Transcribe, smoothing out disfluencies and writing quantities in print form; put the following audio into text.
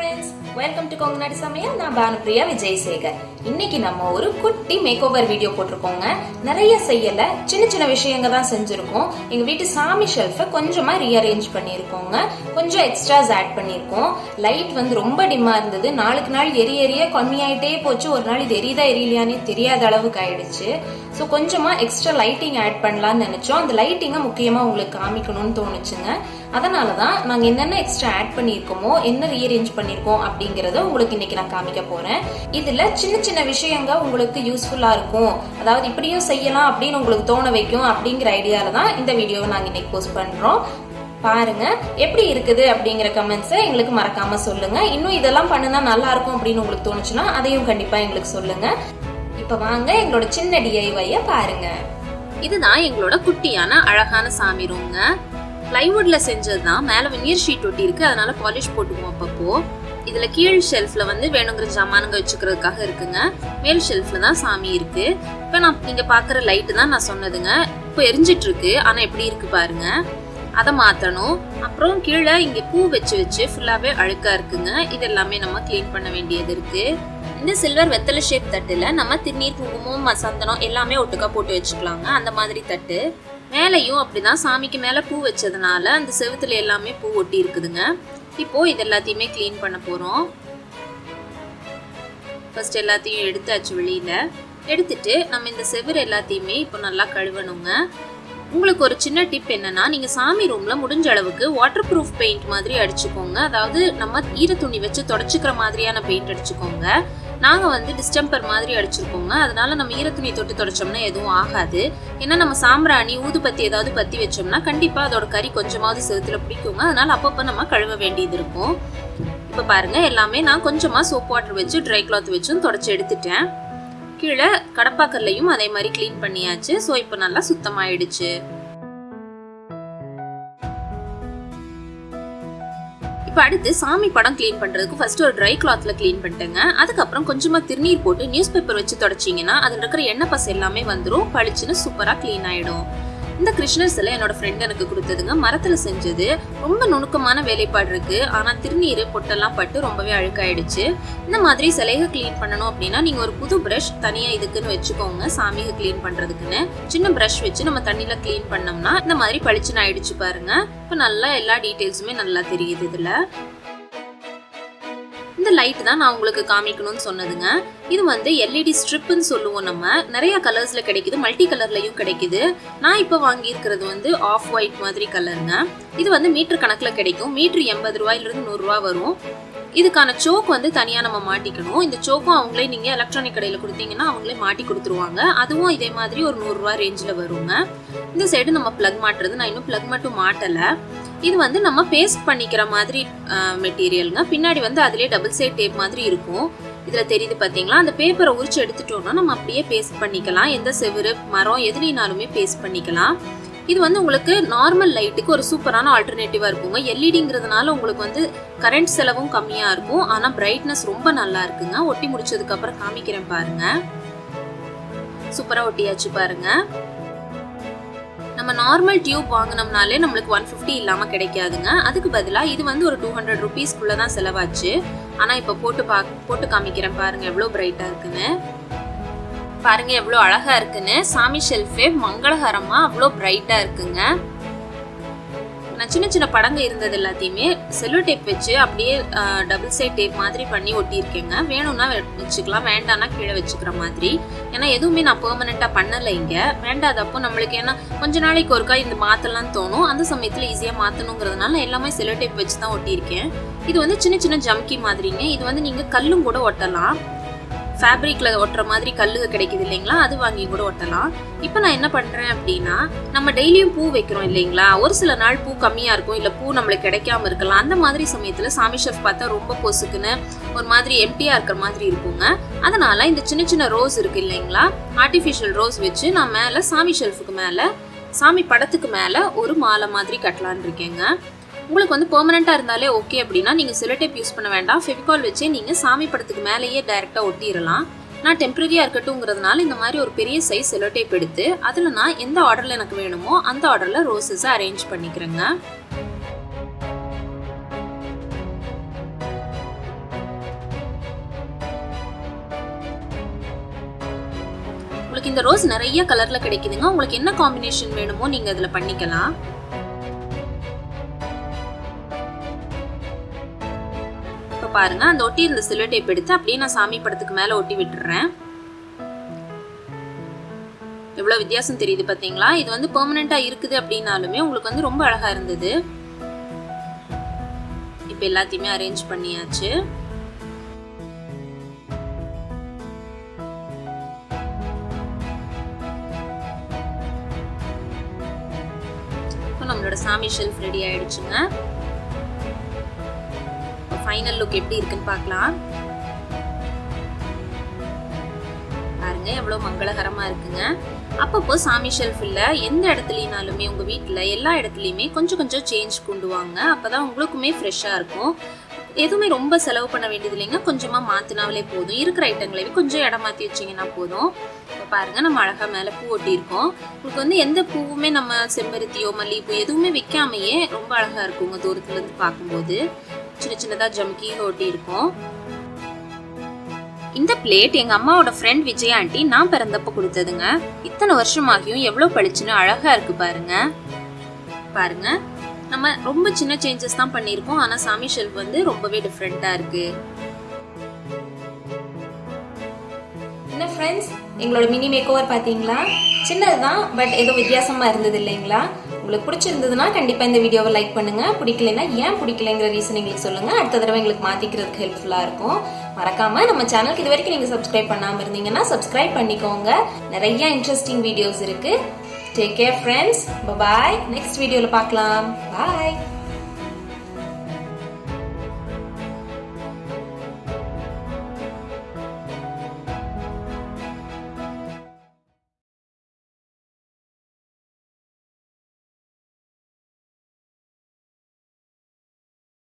Friends, welcome to Kongunadu சமையல். நான் பானுப்ரியா விஜயசேகர். இன்னைக்கு நம்ம ஒரு குட்டி மேக்ஓவர் வீடியோ போட்டிருக்கோங்க. நிறைய செய்யல, சின்ன சின்ன விஷயங்க தான் செஞ்சிருக்கோம். எங்க வீட்டு சாமி ஷெல்ஃபை கொஞ்சமா ரீஅரேஞ்ச் பண்ணிருக்கோங்க. கொஞ்சம் எக்ஸ்ட்ராஸ் ஆட் பண்ணிருக்கோம். லைட் வந்து ரொம்ப டிம்மா இருந்தது. நாளுக்கு நாள் எரிய கம்மியாயிட்டே போச்சு. ஒரு நாள் இது எரியுதா எரியலையானே தெரியாத அளவுக்கு ஆயிடுச்சு. ஸோ கொஞ்சமா எக்ஸ்ட்ரா லைட்டிங் ஆட் பண்ணலாம்னு நினைச்சோம். அந்த லைட்டிங்கை முக்கியமா உங்களுக்கு காமிக்கணும்னு தோணுச்சுங்க. அதனாலதான் நாங்க என்னென்ன எக்ஸ்ட்ரா ஆட் பண்ணிருக்கோமோ, என்ன ரீஅரேஞ்ச் பண்ணிருக்கோம் அப்படிங்கறத உங்களுக்கு இன்னைக்கு நான் காமிக்க போறேன். இதுல சின்ன சின்ன விஷயங்க உங்களுக்கு யூஸ்ஃபுல்லா இருக்கும், அதாவது இப்படியும் செய்யலாம் அப்படின்னு உங்களுக்கு தோண வைக்கும் அப்படிங்கிற ஐடியால தான் இந்த வீடியோவை நாங்க இன்னைக்கு போஸ்ட் பண்றோம். பாருங்க எப்படி இருக்குது அப்படிங்கிற கமெண்ட்ஸை எங்களுக்கு மறக்காம சொல்லுங்க. இன்னும் இதெல்லாம் பண்ணுனா நல்லா இருக்கும் அப்படின்னு உங்களுக்கு தோணுச்சுன்னா அதையும் கண்டிப்பா எங்களுக்கு சொல்லுங்க. இப்ப வாங்க எங்களோட சின்ன DIY பாருங்க. இதுதான் எங்களோட குட்டியான அழகான சாமி ரூம்ங்க. பிளைவுட்ல செஞ்சதுதான். மேல வெனியர் ஷீட் ஒட்டி இருக்கு, அதனால பாலிஷ் போட்டுக்குவோம் அப்பப்போ. இதுல கீழ் ஷெல்ஃப்ல வந்து வேணுங்கிற ஜாமானுங்க வச்சுக்கிறதுக்காக இருக்குங்க. மேல் ஷெல்ஃப்ல தான் சாமி இருக்கு. இப்ப நீங்க பாக்குற லைட்டு தான் நான் சொன்னதுங்க. இப்போ எரிஞ்சிட்டு இருக்கு, ஆனா எப்படி இருக்கு பாருங்க. அதை மாத்தணும். அப்புறம் கீழே இங்க பூ வச்சு ஃபுல்லாவே அழுக்கா இருக்குங்க. இது எல்லாமே நம்ம கிளீன் பண்ண வேண்டியது இருக்கு. இந்த சில்வர் வெத்தலை ஷேப் தட்டுல நம்ம திருநீர், குங்குமம், சந்தனம் எல்லாமே ஒட்டுக்கா போட்டு வச்சுக்கலாங்க. அந்த மாதிரி தட்டு. மேலையும் அப்படிதான், சாமிக்கு மேல பூ வச்சதுனால அந்த செவுத்துல எல்லாமே பூ ஒட்டி இருக்குதுங்க. இப்போ இது எல்லாத்தையுமே கிளீன் பண்ண போறோம். ஃபர்ஸ்ட் எல்லாத்தையும் எடுத்தாச்சு வெளியில. எடுத்துட்டு நம்ம இந்த செவுரு எல்லாத்தையுமே இப்போ நல்லா கழுவணுங்க. உங்களுக்கு ஒரு சின்ன டிப் என்னன்னா, நீங்க சாமி ரூம்ல முடிஞ்ச அளவுக்கு வாட்டர் ப்ரூஃப் பெயிண்ட் மாதிரி அடிச்சுக்கோங்க. அதாவது நம்ம ஈர துணி வச்சு தொடச்சுக்கிற மாதிரியான பெயிண்ட் அடிச்சுக்கோங்க. நாங்க வந்து டிஸ்டம்பர் மாதிரி அடிச்சிருக்கோங்க. அதனால நம்ம ஈர துணி தொட்டு தொடச்சோம்னா எதுவும் ஆகாது. ஏன்னா நம்ம சாம்பிராணி, ஊதுபத்தி ஏதாவது பத்தி வச்சோம்னா கண்டிப்பா அதோட கறி கொஞ்சமாவது செவுத்துல பிடிக்குங்க. அதனால அப்பப்ப நம்ம கழுவ வேண்டியது இருக்கும். இப்ப பாருங்க, எல்லாமே நான் கொஞ்சமா சோப் வாட்டர் வச்சு ட்ரை கிளாத் வச்சும் தொடச்சு எடுத்துட்டேன். கீழே கடப்பாக்கல்லையும் அதே மாதிரி கிளீன் பண்ணியாச்சு. ஸோ இப்போ நல்லா சுத்தமாயிடுச்சு. இப்போ அடுத்து சாமி படம் கிளீன் பண்றதுக்கு ஃபர்ஸ்ட் ஒரு ட்ரை கிளாத்ல கிளீன் பண்ணிட்டேங்க. அதுக்கப்புறம் கொஞ்சமா திருநீர் போட்டு நியூஸ் பேப்பர் வச்சு தொடச்சிங்கன்னா அதில் இருக்கிற எண்ணெய் பசை எல்லாமே வந்துடும். பளிச்சுன்னு சூப்பரா கிளீன் ஆயிடும். இந்த கிருஷ்ணர் சிலை என்னோட ஃப்ரெண்ட் எனக்கு கொடுத்ததுங்க. மரத்துல செஞ்சது. ரொம்ப நுணுக்கமான வேலைப்பாடு இருக்கு, ஆனா திருநீர் பொட்டெல்லாம் பட்டு ரொம்பவே அழுக்காயிடுச்சு. இந்த மாதிரி சிலையை கிளீன் பண்ணணும் அப்படின்னா நீங்க ஒரு புது பிரஷ் தனியா இதுக்குன்னு வச்சுக்கோங்க. சாமியை கிளீன் பண்றதுக்குன்னு சின்ன பிரஷ் வச்சு நம்ம தண்ணியில கிளீன் பண்ணோம்னா இந்த மாதிரி பளிச்சுன்னு ஆயிடுச்சு பாருங்க. இப்ப நல்லா எல்லா டீடைல்ஸுமே நல்லா தெரியுது இதுல. இந்த லைட் தான் நான் உங்களுக்கு காமிக்கணும்னு சொன்னதுங்க. இது வந்து LED ஸ்ட்ரிப்னு சொல்லுவோம். நம்ம நிறைய கலர்ஸ்ல கிடைக்குது, மல்டி கலர்லயும் கிடைக்குது. நான் இப்போ வாங்கி இருக்கிறது வந்து ஆஃப் ஒயிட் மாதிரி கலருங்க. இது வந்து மீட்டர் கணக்குல கிடைக்கும். மீட்டர் 80 ரூபாயிலிருந்து 100 ரூபா வரும். இதுக்கான சோக் வந்து தனியா நம்ம மாட்டிக்கணும். இந்த சோக்கும் அவங்களே நீங்க எலக்ட்ரானிக் கடையில கொடுத்தீங்கன்னா அவங்களே மாட்டி கொடுத்துருவாங்க. அதுவும் இதே மாதிரி ஒரு 100 ரூபா ரேஞ்சில் வருங்க. இந்த சைடு நம்ம பிளக் மாட்டுறது. நான் இன்னும் பிளக் மட்டும் மாட்டல. இது வந்து நம்ம பேஸ்ட் பண்ணிக்கிற மாதிரி மெட்டீரியலுங்க. பின்னாடி வந்து அதுலயே டபுள் சைட் டேப் மாதிரி இருக்கும். இதுல தெரியுது பாத்தீங்களா? அந்த பேப்பரை உரிச்சு எடுத்துட்டோம்னா நம்ம அப்படியே பேஸ்ட் பண்ணிக்கலாம். எந்த செவுரு, மரம் எதுனாலுமே பேஸ்ட் பண்ணிக்கலாம். இது வந்து உங்களுக்கு நார்மல் லைட்டுக்கு ஒரு சூப்பரான ஆல்டர்னேட்டிவா இருக்குங்க. LEDங்கிறதுனால உங்களுக்கு வந்து கரண்ட் செலவும் கம்மியா இருக்கும். ஆனா பிரைட்னஸ் ரொம்ப நல்லா இருக்குங்க. ஒட்டி முடிச்சதுக்கு அப்புறம் காமிக்கிறேன் பாருங்க. சூப்பரா ஒட்டியாச்சு பாருங்க. நம்ம நார்மல் டியூப் வாங்கினோம்னாலே நம்மளுக்கு 150 இல்லாம கிடைக்காதுங்க. அதுக்கு பதிலா இது வந்து ஒரு 200 ருபீஸ்க்குள்ளதான் செலவாச்சு. ஆனா இப்ப போட்டு காமிக்கிறேன் பாருங்க எவ்வளவு பிரைட்டா இருக்குன்னு. பாருங்க எவ்வளவு அழகா இருக்குன்னு. சாமி ஷெல்ஃபே மங்களகரமா அவ்வளோ பிரைட்டா இருக்குங்க. நான் சின்ன சின்ன படங்க இருந்தது எல்லாத்தையுமே செல்லோ டேப் வச்சு அப்படியே டபுள் சைட் டேப் மாதிரி பண்ணி ஒட்டியிருக்கேங்க. வேணும்னா வச்சுக்கலாம், வேண்டாம்னா கீழே வச்சுக்கிற மாதிரி. ஏன்னா எதுவுமே நான் பெர்மனெண்டா பண்ணலை இங்க. வேண்டாதப்போ நம்மளுக்கு ஏன்னா கொஞ்ச நாளைக்கு ஒருக்கா இந்த மாத்தலாம்னு தோணும். அந்த சமயத்துல ஈஸியா மாத்தணுங்கிறதுனால எல்லாமே செல்லோ டேப் வச்சு தான் ஒட்டியிருக்கேன். இது வந்து சின்ன சின்ன ஜம்கி மாதிரிங்க. இது வந்து நீங்க கல்லும் கூட ஒட்டலாம். ஃபேப்ரிக்ல ஒட்டுற மாதிரி கல்லுக கிடைக்குது இல்லைங்களா, அது வாங்கி கூட ஒட்டலாம். இப்போ நான் என்ன பண்றேன் அப்படின்னா, நம்ம டெய்லியும் பூ வைக்கிறோம் இல்லைங்களா, ஒரு சில நாள் பூ கம்மியா இருக்கும், இல்ல பூ நம்மளுக்கு கிடைக்காம இருக்கலாம். அந்த மாதிரி சமயத்துல சாமி ஷெல்ஃப் பார்த்தா ரொம்ப பொசுக்குன்னு ஒரு மாதிரி எம்டியா இருக்கிற மாதிரி இருக்குங்க. அதனால இந்த சின்ன சின்ன ரோஸ் இருக்கு இல்லைங்களா, ஆர்டிஃபிஷியல் ரோஸ் வச்சு நான் மேல சாமி ஷெல்ஃபுக்கு மேல, சாமி படத்துக்கு மேல ஒரு மாலை மாதிரி கட்டலான்னு இருக்கேங்க. உங்களுக்கு வந்து பெர்மனெண்டா இருந்தாலே ஓகே அப்படின்னா நீங்க செல்லோடேப் யூஸ் பண்ண வேண்டாம். ஃபெவிகால் வச்சே நீங்க சாமி படத்துக்கு மேலேயே டைரக்டா ஒட்டிடலாம். நான் டெம்பரரியா இருக்கட்டும்ங்கிறதுனால இந்த மாதிரி ஒரு பெரிய சைஸ் செல்லோடேப் எடுத்து அதுல நான் எந்த ஆர்டர்ல எனக்கு வேணுமோ அந்த ஆர்டர்ல ரோசஸ் அரேஞ்ச் பண்ணிக்கிறேங்க. உங்களுக்கு இந்த ரோஸ் நிறைய கலர்ல கிடைக்குதுங்க. உங்களுக்கு என்ன காம்பினேஷன் வேணுமோ நீங்க இதுல பண்ணிக்கலாம். இப்ப பாருங்க, அந்த ஒட்டி இருந்த சில்வர் டேப் எடுத்து அப்படியே நான் சாமி படத்துக்கு மேல ஒட்டி விட்டுறேன். எவ்வளவு வித்தியாசம் தெரியுது பாத்தீங்களா? இது வந்து பெர்மனண்டா இருக்குது அப்படின்னாலுமே உங்களுக்கு வந்து ரொம்ப அழகா இருந்தது. இப்ப எல்லாத்தையுமே அரேஞ்ச் பண்ணியாச்சு. இப்போ நம்மளோட சாமி ஷெல்ஃப் ரெடி ஆயிடுச்சுங்க. ஃபைனல் லுக் எப்படி இருக்குன்னு பார்க்கலாம். பாருங்க எவ்வளவு மங்களகரமா இருக்குங்க. அப்பப்போ சாமி ஷெல்ஃப் இல்ல எந்த இடத்துலனாலுமே உங்க வீட்டுல எல்லா இடத்துலயுமே கொஞ்சம் கொஞ்சம் சேஞ்ச் கொண்டு வாங்க. அப்பதான் உங்களுக்குமே ஃப்ரெஷ்ஷா இருக்கும். எதுவுமே ரொம்ப செலவு பண்ண வேண்டியது இல்லைங்க. கொஞ்சமா மாத்தினாலே போதும். இருக்கிற ஐட்டங்களையும் கொஞ்சம் இடம் மாத்தி வச்சீங்கன்னா போதும். பாருங்க நம்ம அழகா மேல பூ ஒட்டி இருக்கோம். உங்களுக்கு வந்து எந்த பூவுமே நம்ம செம்பருத்தியோ மல்லிகைப்பூ எதுவுமே வைக்காமையே ரொம்ப அழகா இருக்குங்க. தூரத்துல இருந்து பார்க்கும்போது சின்ன சின்னதா ஜமுக்கி ஒட்டி இருக்கும். இந்த பிளேட் எங்க அம்மாவோட ஃப்ரெண்ட் விஜய் ஆண்டி நான் பிறந்தப்ப கொடுத்ததுங்க. இத்தனை வருஷமாகியும் எவ்வளவு பளிச்சுன்னு அழகா இருக்கு பாருங்க. பாருங்க நம்ம ரொம்ப சின்ன சேஞ்சஸ் தான் பண்ணிருக்கோம். ஆனா சாமி ஷெல்ஃப் வந்து ரொம்பவே டிஃப்ரெண்டா இருக்கு. என்ன ஃப்ரெண்ட்ஸ், எங்களோட மினி மேக் ஓவர் பாத்தீங்களா? சின்னதுதான், பட் ஏதோ வித்தியாசமா இருந்தது இல்லைங்களா? உங்களுக்கு பிடிச்சிருந்ததுன்னா கண்டிப்பா இந்த வீடியோவை லைக் பண்ணுங்க. பிடிக்கலைன்னா ஏன் பிடிக்கலைங்கிற ரீசன் எங்களுக்கு சொல்லுங்க. அடுத்த தடவை எங்களுக்கு மாத்திக்கிறதுக்கு ஹெல்ப்ஃபுல்லா இருக்கும். மறக்காம நம்ம சேனலுக்கு இது வரைக்கும் நீங்க சப்ஸ்கிரைப் பண்ணாம இருந்தீங்கன்னா சப்ஸ்கிரைப் பண்ணிக்கோங்க. நிறைய இன்ட்ரெஸ்டிங் வீடியோஸ் இருக்கு. Take care friends. Bye. Next வீடியோல பார்க்கலாம். பாய்.